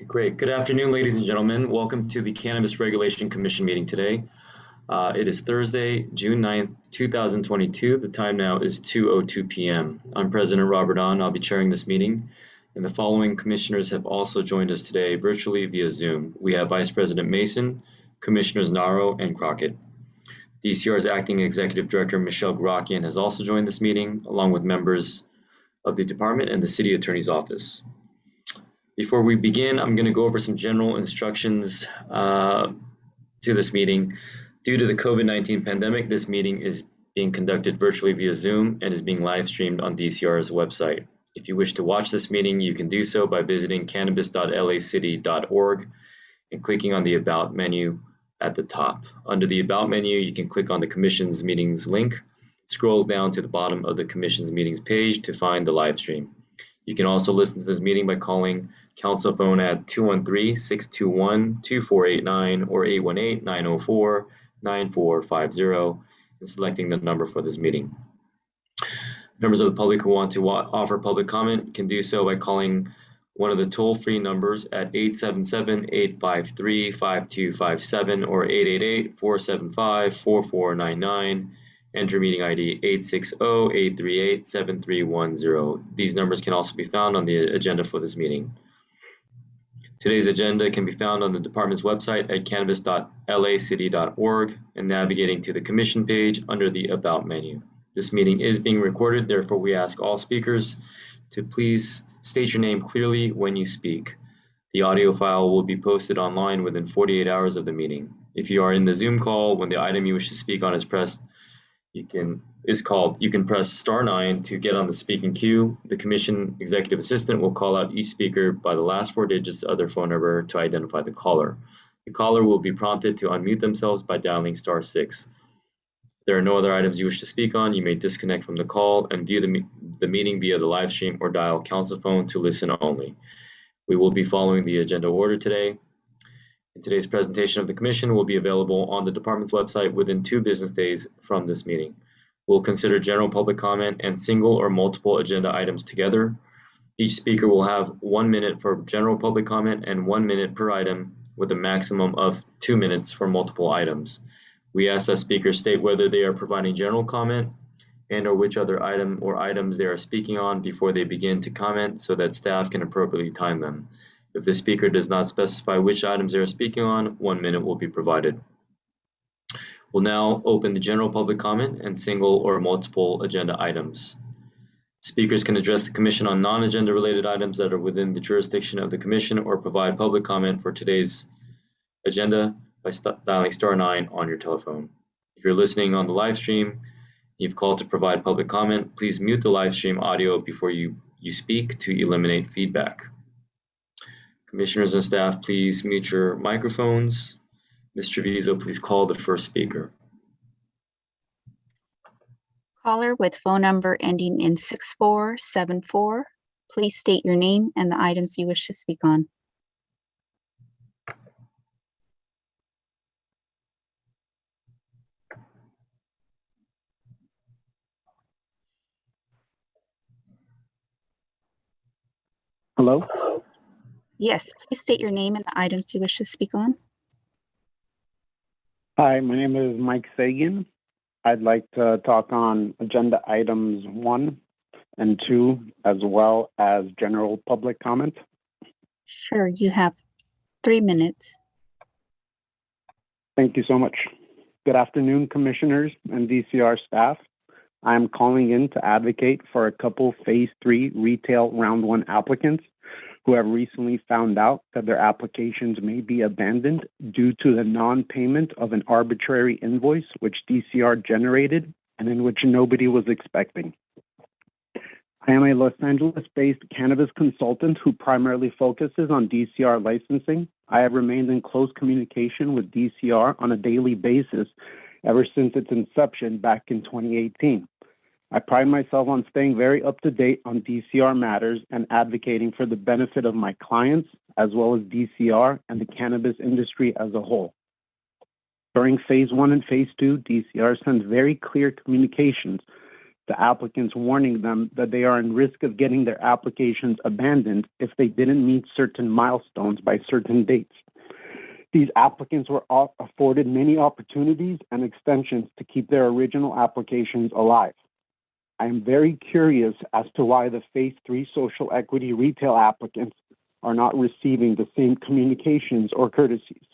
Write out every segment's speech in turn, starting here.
Okay, great. Good afternoon, ladies and gentlemen. Welcome to the Cannabis Regulation Commission meeting today. It is Thursday, June 9th, 2022. The time now is 2:02 p.m. I'm President Robert Ahn. I'll be chairing this meeting, and the following commissioners have also joined us today virtually via Zoom. We have Vice President Mason, Commissioners Naro and Crockett. DCR's Acting Executive Director Michelle Garakian has also joined this meeting, along with members of the department and the City Attorney's Office. Before we begin, I'm going to go over some general instructions to this meeting. Due to the COVID-19 pandemic, this meeting is being conducted virtually via Zoom and is being live streamed on DCR's website. If you wish to watch this meeting, you can do so by visiting cannabis.lacity.org and clicking on the About menu at the top. Under the About menu, you can click on the Commission's Meetings link. Scroll down to the bottom of the Commission's Meetings page to find the live stream. You can also listen to this meeting by calling Council phone at 213-621-2489 or 818-904-9450 and selecting the number for this meeting. Members of the public who want to offer public comment can do so by calling one of the toll-free numbers at 877-853-5257 or 888-475-4499. Enter meeting ID 860-838-7310. These numbers can also be found on the agenda for this meeting. Today's agenda can be found on the department's website at cannabis.lacity.org and navigating to the Commission page under the About menu. This meeting is being recorded, therefore we ask all speakers to please state your name clearly when you speak. The audio file will be posted online within 48 hours of the meeting. If you are in the Zoom call when the item you wish to speak on is pressed, you can press *9 to get on the speaking queue. The Commission Executive Assistant will call out each speaker by the last 4 digits of their phone number to identify the caller. The caller will be prompted to unmute themselves by dialing *6. If there are no other items you wish to speak on, you may disconnect from the call and view the meeting via the live stream or dial council phone to listen only. We will be following the agenda order today. And today's presentation of the Commission will be available on the department's website within 2 business days from this meeting. We'll consider general public comment and single or multiple agenda items together. Each speaker will have 1 minute for general public comment and 1 minute per item, with a maximum of 2 minutes for multiple items. We ask that speakers state whether they are providing general comment and or which other item or items they are speaking on before they begin to comment so that staff can appropriately time them. If the speaker does not specify which items they are speaking on, 1 minute will be provided. We'll now open the general public comment and single or multiple agenda items. Speakers can address the Commission on non-agenda related items that are within the jurisdiction of the Commission or provide public comment for today's agenda by dialing *9 on your telephone. If you're listening on the live stream, you've called to provide public comment, please mute the live stream audio before you speak to eliminate feedback. Commissioners and staff, please mute your microphones. Ms. Treviso, please call the first speaker. Caller with phone number ending in 6474. Please state your name and the items you wish to speak on. Hello? Yes, please state your name and the items you wish to speak on. Hi, my name is Mike Sagan. I'd like to talk on agenda items 1 and 2, as well as general public comment. Sure, you have 3 minutes. Thank you so much. Good afternoon, commissioners and DCR staff. I'm calling in to advocate for a couple Phase 3 retail Round 1 applicants who have recently found out that their applications may be abandoned due to the non-payment of an arbitrary invoice which DCR generated and in which nobody was expecting. I am a Los Angeles-based cannabis consultant who primarily focuses on DCR licensing. I have remained in close communication with DCR on a daily basis ever since its inception back in 2018. I pride myself on staying very up to date on DCR matters and advocating for the benefit of my clients, as well as DCR and the cannabis industry as a whole. During Phase 1 and Phase 2, DCR sends very clear communications the applicants, warning them that they are in risk of getting their applications abandoned if they didn't meet certain milestones by certain dates. These applicants were afforded many opportunities and extensions to keep their original applications alive. I am very curious as to why the Phase 3 social equity retail applicants are not receiving the same communications or courtesies.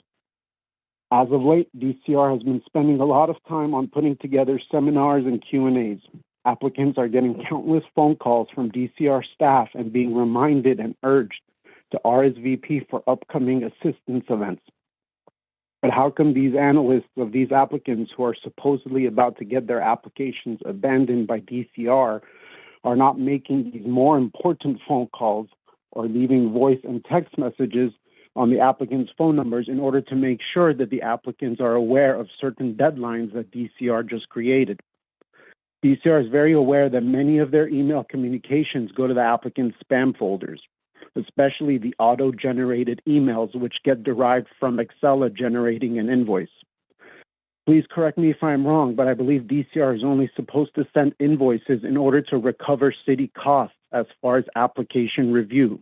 As of late, DCR has been spending a lot of time on putting together seminars and Q&As. Applicants are getting countless phone calls from DCR staff and being reminded and urged to RSVP for upcoming assistance events. But how come these analysts of these applicants who are supposedly about to get their applications abandoned by DCR are not making these more important phone calls or leaving voice and text messages on the applicants' phone numbers in order to make sure that the applicants are aware of certain deadlines that DCR just created? DCR is very aware that many of their email communications go to the applicants' spam folders, especially the auto-generated emails which get derived from Excel generating an invoice. Please correct me if I'm wrong, but I believe DCR is only supposed to send invoices in order to recover city costs as far as application review.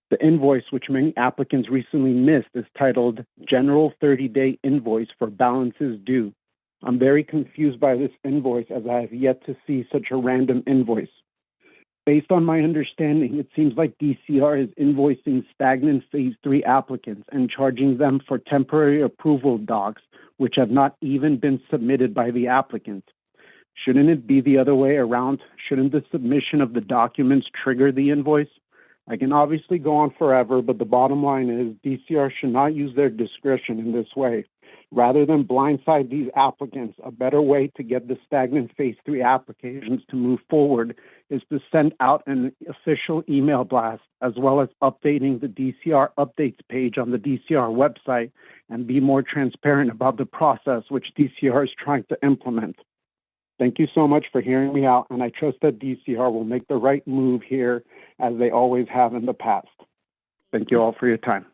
The invoice, which many applicants recently missed, is titled General 30-Day Invoice for Balances Due. I'm very confused by this invoice as I have yet to see such a random invoice. Based on my understanding, it seems like DCR is invoicing stagnant Phase 3 applicants and charging them for temporary approval docs, which have not even been submitted by the applicant. Shouldn't it be the other way around? Shouldn't the submission of the documents trigger the invoice? I can obviously go on forever, but the bottom line is DCR should not use their discretion in this way. Rather than blindside these applicants, a better way to get the stagnant Phase 3 applications to move forward is to send out an official email blast, as well as updating the DCR updates page on the DCR website, and be more transparent about the process which DCR is trying to implement. Thank you so much for hearing me out, and I trust that DCR will make the right move here, as they always have in the past. Thank you all for your time.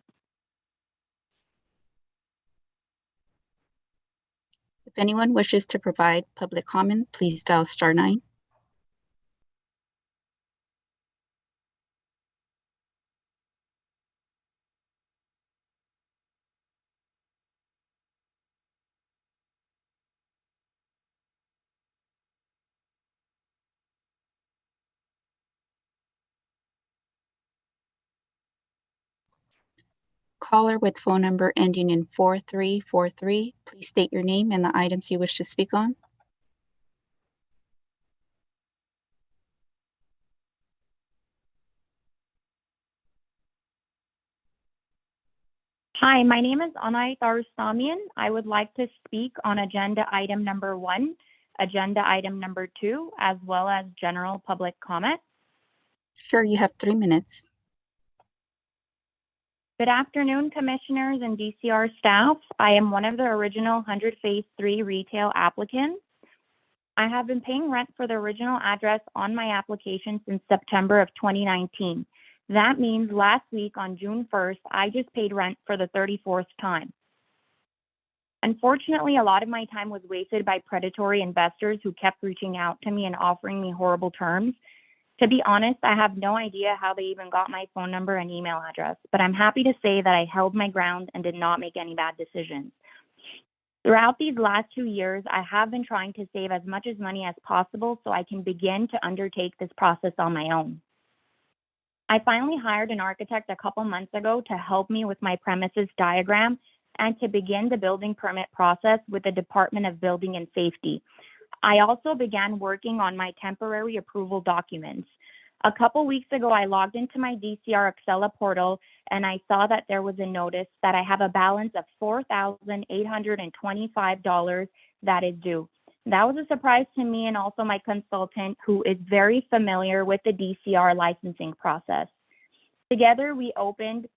If anyone wishes to provide public comment, please dial *9. Caller with phone number ending in 4343, please state your name and the items you wish to speak on. Hi, my name is Anay Darustamian. I would like to speak on agenda item number 1, agenda item number 2, as well as general public comment. Sure, you have 3 minutes. Good afternoon, commissioners and DCR staff. I am one of the original 100 Phase 3 retail applicants. I have been paying rent for the original address on my application since September of 2019. That means last week on June 1st, I just paid rent for the 34th time. Unfortunately, a lot of my time was wasted by predatory investors who kept reaching out to me and offering me horrible terms. To be honest, I have no idea how they even got my phone number and email address, but I'm happy to say that I held my ground and did not make any bad decisions. Throughout these last 2 years, I have been trying to save as much money as possible so I can begin to undertake this process on my own. I finally hired an architect a couple months ago to help me with my premises diagram and to begin the building permit process with the Department of Building and Safety. I also began working on my temporary approval documents. A couple weeks ago, I logged into my DCR Excel portal and I saw that there was a notice that I have a balance of $4,825 that is due. That was a surprise to me and also my consultant, who is very familiar with the DCR licensing process. Together, we opened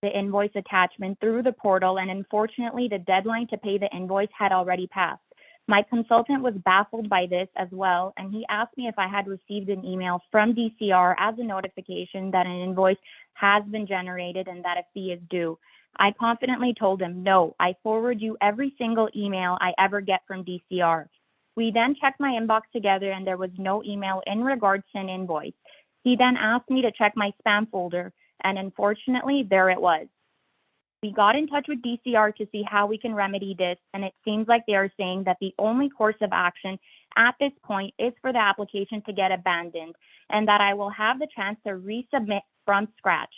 the invoice attachment through the portal, and unfortunately, the deadline to pay the invoice had already passed. My consultant was baffled by this as well, and he asked me if I had received an email from DCR as a notification that an invoice has been generated and that a fee is due. I confidently told him, no, I forward you every single email I ever get from DCR. We then checked my inbox together and there was no email in regards to an invoice. He then asked me to check my spam folder, and unfortunately, there it was. We got in touch with DCR to see how we can remedy this, and it seems like they are saying that the only course of action at this point is for the application to get abandoned, and that I will have the chance to resubmit from scratch.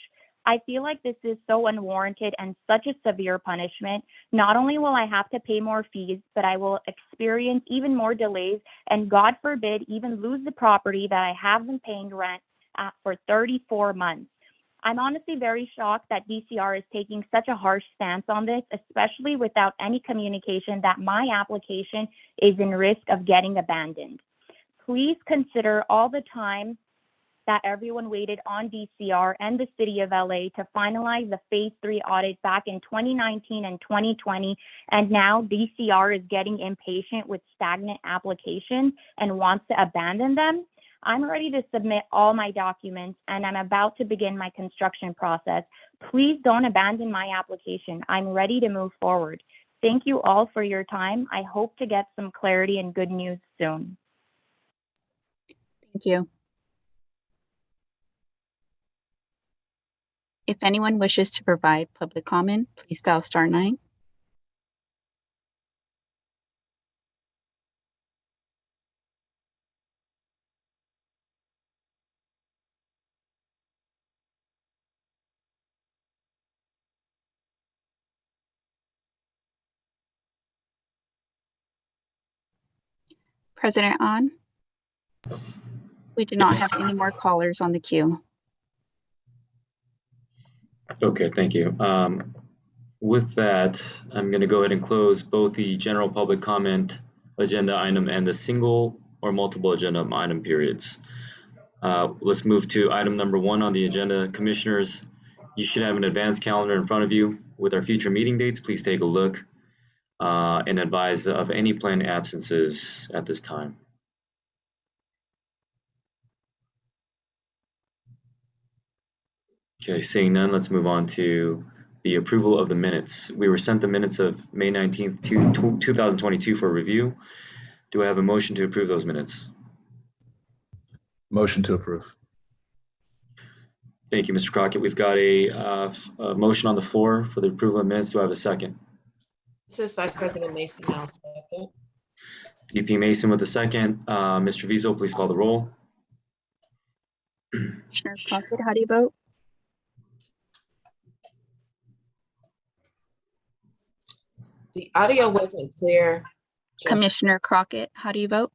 I feel like this is so unwarranted and such a severe punishment. Not only will I have to pay more fees, but I will experience even more delays and, God forbid, even lose the property that I have been paying rent at for 34 months. I'm honestly very shocked that DCR is taking such a harsh stance on this, especially without any communication that my application is in risk of getting abandoned. Please consider all the time that everyone waited on DCR and the City of LA to finalize the Phase 3 audit back in 2019 and 2020, and now DCR is getting impatient with stagnant applications and wants to abandon them. I'm ready to submit all my documents and I'm about to begin my construction process. Please don't abandon my application. I'm ready to move forward. Thank you all for your time. I hope to get some clarity and good news soon. Thank you. If anyone wishes to provide public comment, please dial *9. President On, we do not have any more callers on the queue. Okay, thank you. With that, I'm going to go ahead and close both the general public comment agenda item and the single or multiple agenda item periods. Let's move to item number 1 on the agenda. Commissioners, you should have an advanced calendar in front of you with our future meeting dates. Please take a look and advise of any planned absences at this time. Okay, seeing none, let's move on to the approval of the minutes. We were sent the minutes of May 19th, 2022 for review. Do I have a motion to approve those minutes? Motion to approve. Thank you, Mr. Crockett. We've got a motion on the floor for the approval of minutes. Do I have a second? This is Vice President Mason. I'll second. VP Mason with the second. Mr. Vizo, please call the roll. Commissioner Crockett, how do you vote? The audio wasn't clear. Commissioner Crockett, how do you vote?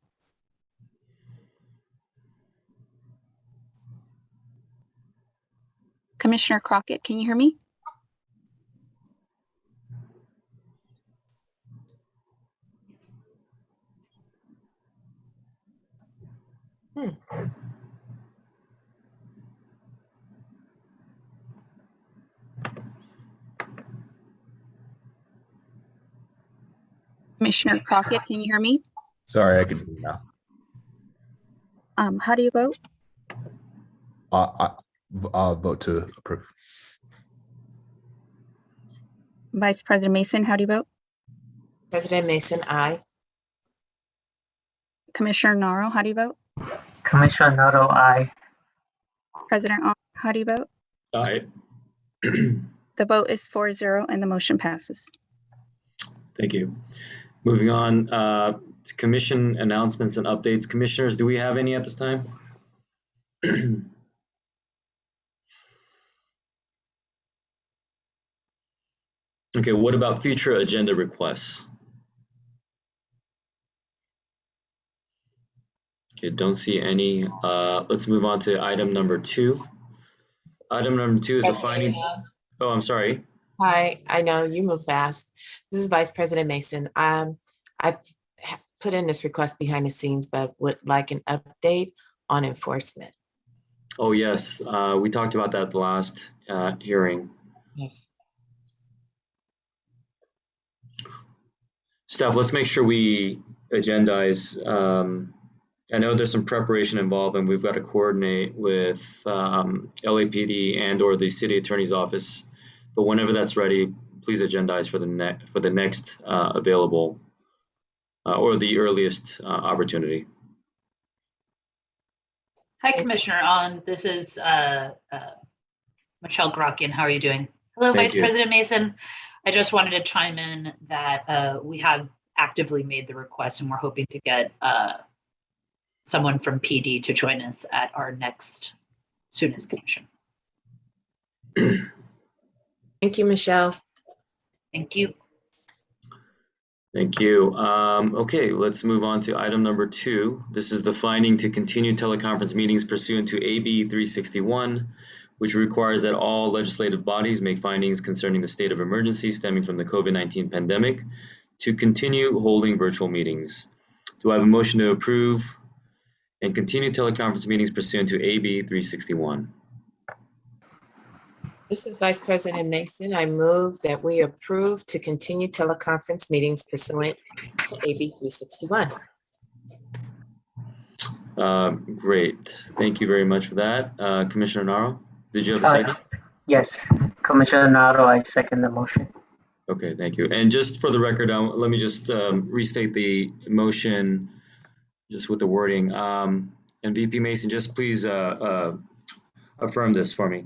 Commissioner Crockett, can you hear me? Commissioner Crockett, can you hear me? Sorry, I can hear you now. How do you vote? I'll vote to approve. Vice President Mason, how do you vote? President Mason, aye. Commissioner Naro, how do you vote? Commissioner Naro, aye. President On, how do you vote? Aye. The vote is 4-0 and the motion passes. Thank you. Moving on to commission announcements and updates. Commissioners, do we have any at this time? Okay, what about future agenda requests? Okay, don't see any. Let's move on to item number 2. Item number 2 is the finding. Oh, I'm sorry. Hi, I know you move fast. This is Vice President Mason. I've put in this request behind the scenes, but would like an update on enforcement. Oh, yes. We talked about that the last hearing. Yes. Staff, let's make sure we agendize. I know there's some preparation involved and we've got to coordinate with LAPD and or the city attorney's office. But whenever that's ready, please agendize for the next available or the earliest opportunity. Hi, Commissioner. This is Michelle Grockian. How are you doing? Hello, Thank Vice you. President Mason. I just wanted to chime in that we have actively made the request and we're hoping to get someone from PD to join us at our next soonest commission. Thank you, Michelle. Thank you. Thank you. Okay, let's move on to item number 2. This is the finding to continue teleconference meetings pursuant to AB 361, which requires that all legislative bodies make findings concerning the state of emergency stemming from the COVID-19 pandemic to continue holding virtual meetings. Do I have a motion to approve and continue teleconference meetings pursuant to AB 361? This is Vice President Mason. I move that we approve to continue teleconference meetings pursuant to AB 361. Great. Thank you very much for that. Commissioner Naro, did you have a second? Yes, Commissioner Nato, I second the motion. Okay, thank you. And just for the record, let me just restate the motion just with the wording. And VP Mason, just please affirm this for me.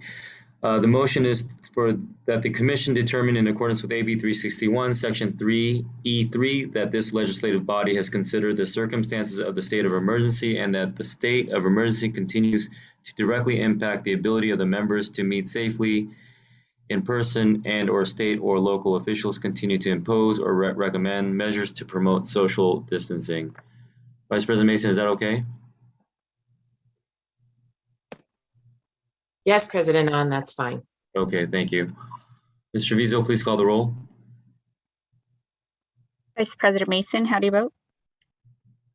The motion is for that the commission determine in accordance with AB 361, Section 3E3, that this legislative body has considered the circumstances of the state of emergency and that the state of emergency continues to directly impact the ability of the members to meet safely in person, and or state or local officials continue to impose or recommend measures to promote social distancing. Vice President Mason, is that okay? Yes, President On, that's fine. Okay, thank you. Ms. Treviso, please call the roll. Vice President Mason, how do you vote?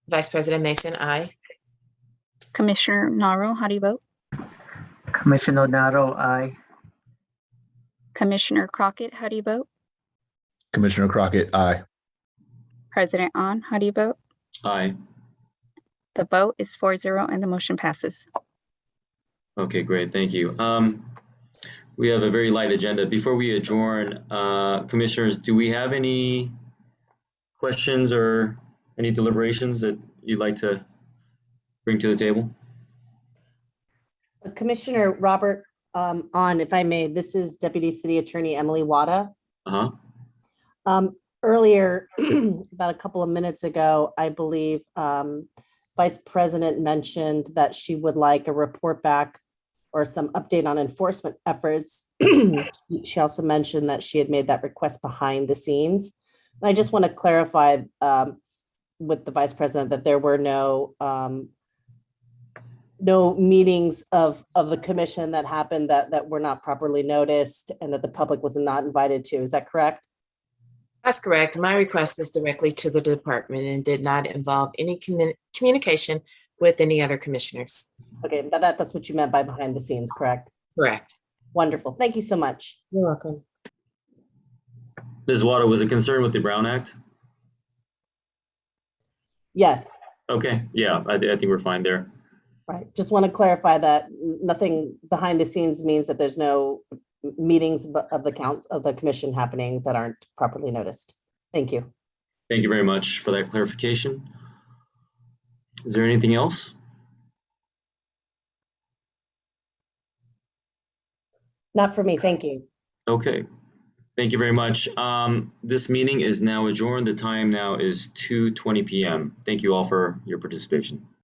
Vice President Mason, aye. Commissioner Naro, how do you vote? Commissioner Nato, aye. Commissioner Crockett, how do you vote? Commissioner Crockett, aye. President On, how do you vote? Aye. The vote is 4-0 and the motion passes. Okay, great, thank you. We have a very light agenda. Before we adjourn, commissioners, do we have any questions or any deliberations that you'd like to bring to the table? Commissioner Robert, if I may, this is Deputy City Attorney Emily Wada. Earlier, about a couple of minutes ago, I believe Vice President mentioned that she would like a report back or some update on enforcement efforts. She also mentioned that she had made that request behind the scenes. And I just want to clarify with the Vice President that there were no meetings of the commission that happened that were not properly noticed and that the public was not invited to. Is that correct? That's correct. My request was directly to the department and did not involve any communication with any other commissioners. Okay, but that's what you meant by behind the scenes, correct? Correct. Wonderful. Thank you so much. You're welcome. Ms. Wada, was it concerned with the Brown Act? Yes. Okay, yeah, I think we're fine there. Right. Just want to clarify that nothing behind the scenes means that there's no meetings of the commission happening that aren't properly noticed. Thank you. Thank you very much for that clarification. Is there anything else? Not for me. Thank you. Okay. Thank you very much. This meeting is now adjourned. The time now is 2:20 p.m. Thank you all for your participation.